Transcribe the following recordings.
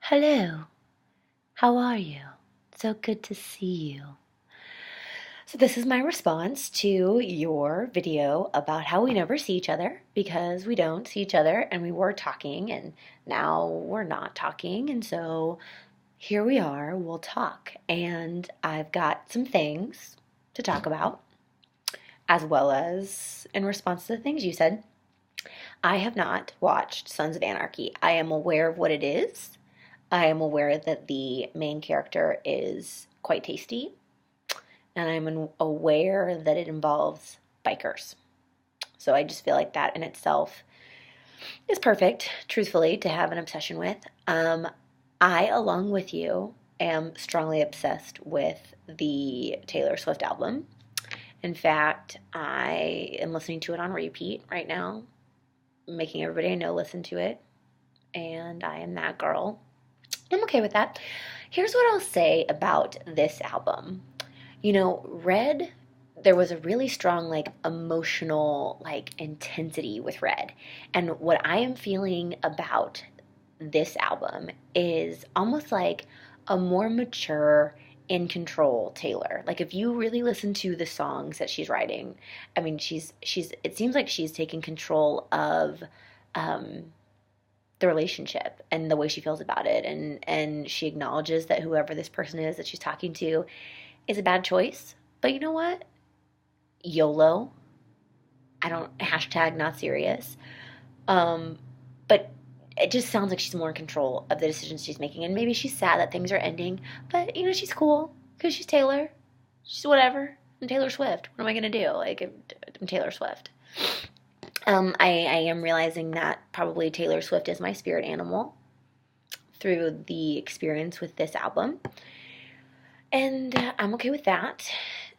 Hello, how are you? So good to see you. So, this is my response to your video about how we never see each other because we don't see each other and we were talking and now we're not talking. And so here we are, we'll talk. And I've got some things to talk about as well as in response to the things you said. I have not watched Sons of Anarchy. I am aware of what it is. I am aware that the main character is quite tasty, and I'm aware that it involves bikers. So I just feel like that in itself is perfect, truthfully, to have an obsession with. I, along with you, am strongly obsessed with the Taylor Swift album. In fact, I am listening to it on repeat right now, making everybody I know listen to it, and I am that girl. I'm okay with that. Here's what I'll say about this album. Red, there was a really strong, emotional, intensity with Red. And what I am feeling about this album is almost like a more mature, in control Taylor. Like if you really listen to the songs that she's writing, I mean, it seems like she's taking control of um, the relationship and the way she feels about it, and she acknowledges that whoever this person is that she's talking to is a bad choice. But you know what? YOLO. I don't hashtag not serious. But it just sounds like she's more in control of the decisions she's making, and maybe she's sad that things are ending. But she's cool because she's Taylor. She's whatever. I'm Taylor Swift. What am I gonna do? I'm Taylor Swift. I am realizing that probably Taylor Swift is my spirit animal through the experience with this album. And I'm okay with that.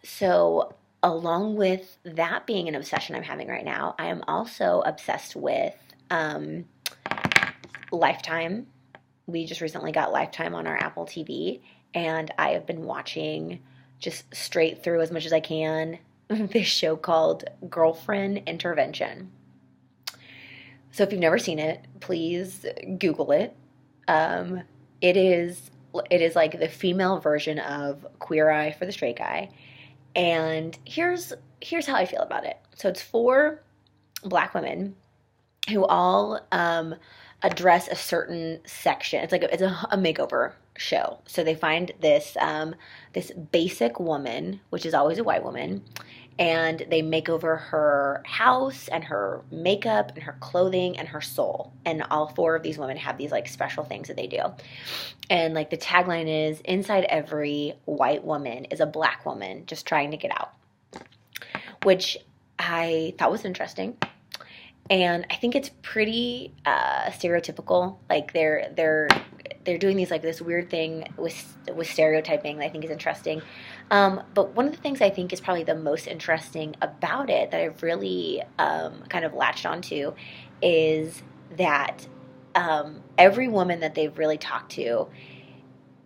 So, along with that being an obsession I'm having right now, I am also obsessed with Lifetime. We just recently got Lifetime on our Apple TV, and I have been watching just straight through as much as I can this show called Girlfriend Intervention. So if you've never seen it, please Google it. Um, it is like the female version of Queer Eye for the Straight Guy. And here's how I feel about it. So it's four black women who all address a certain section. It's a makeover show. So they find this basic woman, which is always a white woman, and they make over her house and her makeup and her clothing and her soul. And all four of these women have these special things that they do. And the tagline is, inside every white woman is a black woman just trying to get out, which I thought was interesting. And I think it's pretty stereotypical. They're doing this weird thing with stereotyping that I think is interesting. But one of the things I think is probably the most interesting about it that I've really kind of latched onto is that every woman that they've really talked to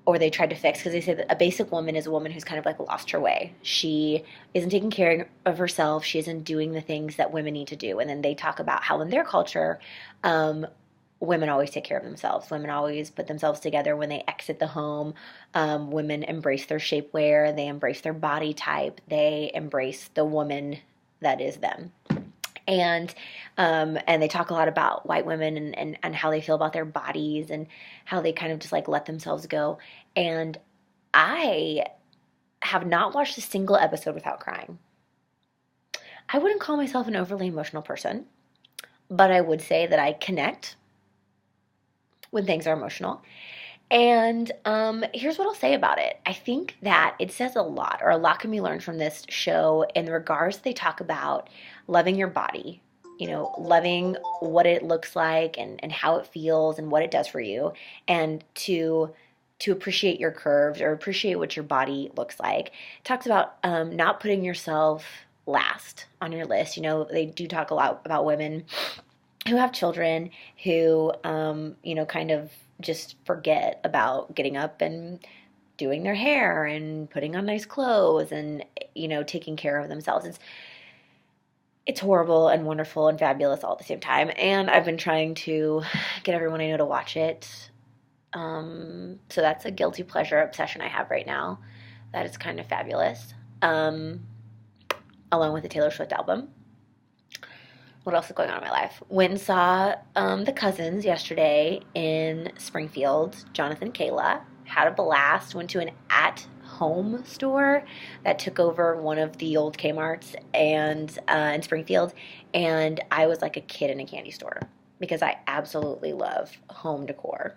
or they tried to fix, because they say that a basic woman is a woman who's kind of lost her way. She isn't taking care of herself. She isn't doing the things that women need to do. And then they talk about how in their culture, women always take care of themselves. Women always put themselves together when they exit the home. Women embrace their shapewear. They embrace their body type. They embrace the woman that is them. And they talk a lot about white women and how they feel about their bodies and how they kind of just let themselves go. And I have not watched a single episode without crying. I wouldn't call myself an overly emotional person, but I would say that I connect when things are emotional. And here's what I'll say about it. I think that it says a lot, or a lot can be learned from this show in regards they talk about loving your body, loving what it looks like and how it feels and what it does for you, and to appreciate your curves or appreciate what your body looks like. It talks about not putting yourself last on your list. They do talk a lot about women who have children who, kind of just forget about getting up and doing their hair and putting on nice clothes and, taking care of themselves. It's horrible and wonderful and fabulous all at the same time. And I've been trying to get everyone I know to watch it. So that's a guilty pleasure obsession I have right now. That is kind of fabulous. Um, Along with the Taylor Swift album. What else is going on in my life? Went and saw the cousins yesterday in Springfield, Jonathan and Kayla. Had a blast. Went to an at-home store that took over one of the old Kmart's and in Springfield, and I was like a kid in a candy store because I absolutely love home decor.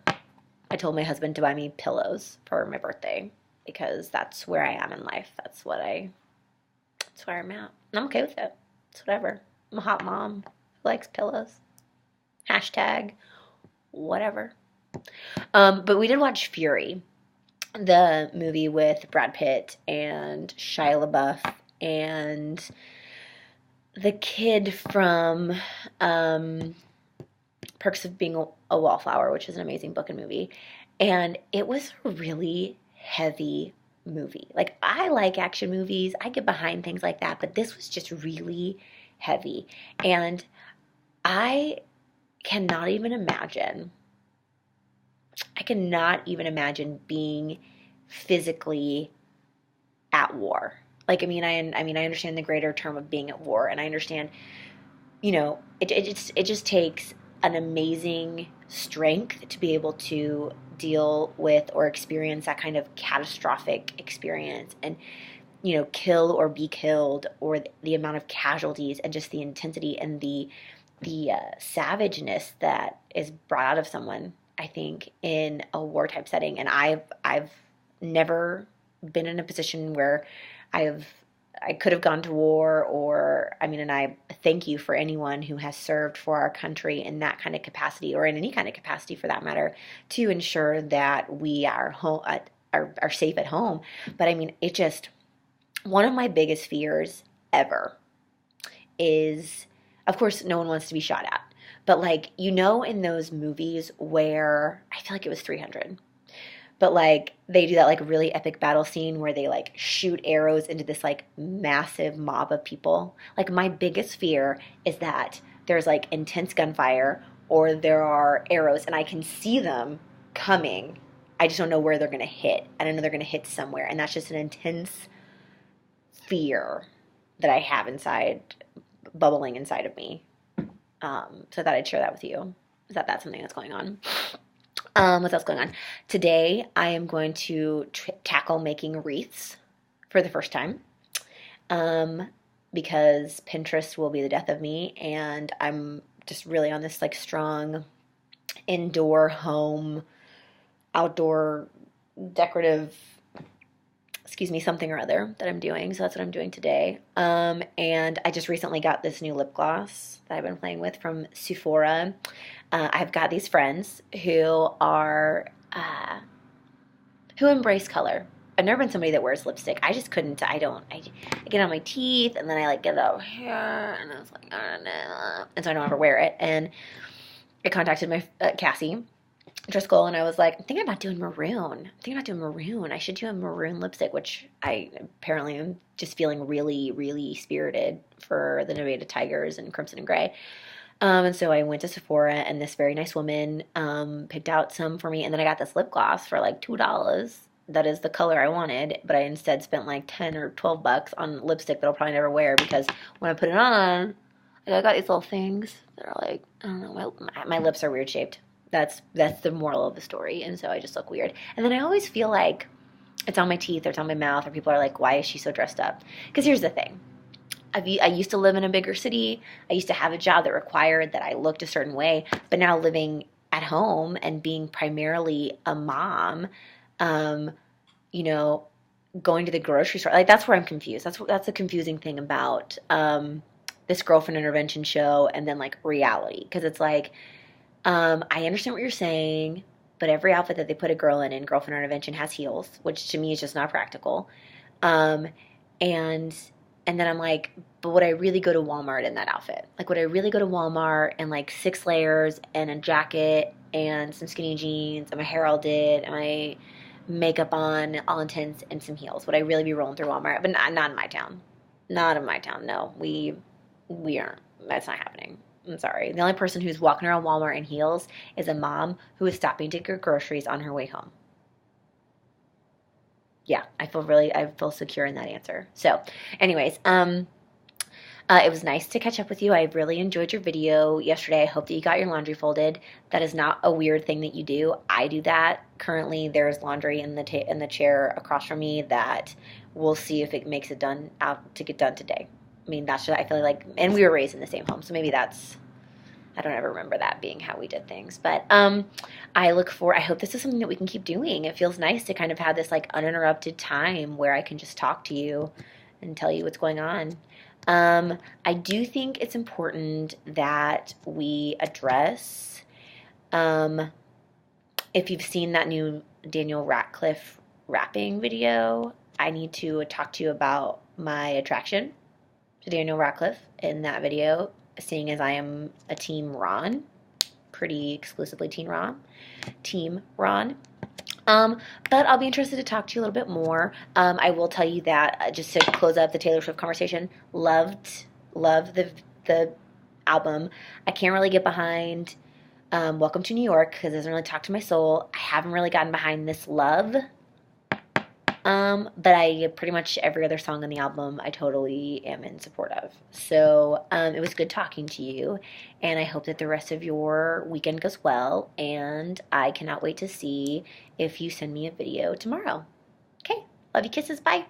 I told my husband to buy me pillows for my birthday because that's where I am in life. That's where I'm at. And I'm okay with it. It's whatever. I'm a hot mom who likes pillows. Hashtag whatever. But we did watch Fury, the movie with Brad Pitt and Shia LaBeouf and the kid from Perks of Being a Wallflower, which is an amazing book and movie. And it was a really heavy movie. Like, I like action movies. I get behind things like that, but this was just really heavy. And I cannot even imagine, being physically at war. Like, I understand the greater term of being at war, and I understand, it just takes an amazing strength to be able to deal with or experience that kind of catastrophic experience and kill or be killed, or the amount of casualties and just the intensity and the savageness that is brought out of someone, I think, in a war type setting. And I've never been in a position where I could have gone to war, and I thank you for anyone who has served for our country in that kind of capacity, or in any kind of capacity for that matter, to ensure that we are home, are safe at home. But it just, one of my biggest fears ever is, of course, no one wants to be shot at. But in those movies where, I feel like it was 300, but they do that really epic battle scene where they shoot arrows into this massive mob of people. My biggest fear is that there's intense gunfire, or there are arrows and I can see them coming. I just don't know where they're going to hit. And I know they're going to hit somewhere. And that's just an intense fear that I have bubbling inside of me. So I thought I'd share that with you. Is that's something that's going on? What else going on? Today, I am going to tackle making wreaths for the first time, because Pinterest will be the death of me, and I'm just really on this strong indoor home, outdoor decorative, something or other that I'm doing. So that's what I'm doing today. And I just recently got this new lip gloss that I've been playing with from Sephora. I've got these friends who are, who embrace color. I've never been somebody that wears lipstick. I just couldn't, I get on my teeth, and then I get it out here, and I was like, I don't know. And so I don't ever wear it. And I contacted my, Cassie Driscoll, and I was like, I'm thinking about doing maroon. I should do a maroon lipstick, which I apparently am just feeling really, really spirited for the Nevada Tigers and Crimson and Gray. And so I went to Sephora, and this very nice woman picked out some for me, and then I got this lip gloss for $2. That is the color I wanted, but I instead spent 10 or $12 on lipstick that I'll probably never wear, because when I put it on, I got these little things that are I don't know, my lips are weird shaped. That's the moral of the story, and so I just look weird. And then I always feel like it's on my teeth, or it's on my mouth, or people are like, why is she so dressed up? Because here's the thing. I used to live in a bigger city. I used to have a job that required that I looked a certain way, but now living at home and being primarily a mom, going to the grocery store, that's where I'm confused. That's the confusing thing about this girlfriend intervention show, and then reality, because it's I understand what you're saying, but every outfit that they put a girl in girlfriend intervention has heels, which to me is just not practical. And then I'm like, but would I really go to Walmart in that outfit? Would I really go to Walmart in 6 layers and a jacket and some skinny jeans and my hair all did and my makeup on, all intense, and some heels? Would I really be rolling through Walmart? But not in my town. Not in my town. No, we aren't. That's not happening. I'm sorry. The only person who's walking around Walmart in heels is a mom who is stopping to get groceries on her way home. Yeah, I feel secure in that answer. So, anyways, it was nice to catch up with you. I really enjoyed your video yesterday. I hope that you got your laundry folded. That is not a weird thing that you do. I do that. Currently, there's laundry in the chair across from me that we'll see if it makes it done out to get done today. I mean, that's just, I feel like, and we were raised in the same home, so maybe that's, I don't ever remember that being how we did things. But I hope this is something that we can keep doing. It feels nice to kind of have this like uninterrupted time where I can just talk to you and tell you what's going on. I do think it's important that we address, if you've seen that new Daniel Radcliffe rapping video, I need to talk to you about my attraction to Daniel Radcliffe in that video, seeing as I am a Team Ron, pretty exclusively Team Ron. But I'll be interested to talk to you a little bit more. I will tell you that, just to close up the Taylor Swift conversation, loved the album. I can't really get behind Welcome to New York because it doesn't really talk to my soul. I haven't really gotten behind This Love. But I pretty much every other song on the album I totally am in support of. So it was good talking to you, and I hope that the rest of your weekend goes well, and I cannot wait to see if you send me a video tomorrow. Okay, love you, kisses, bye.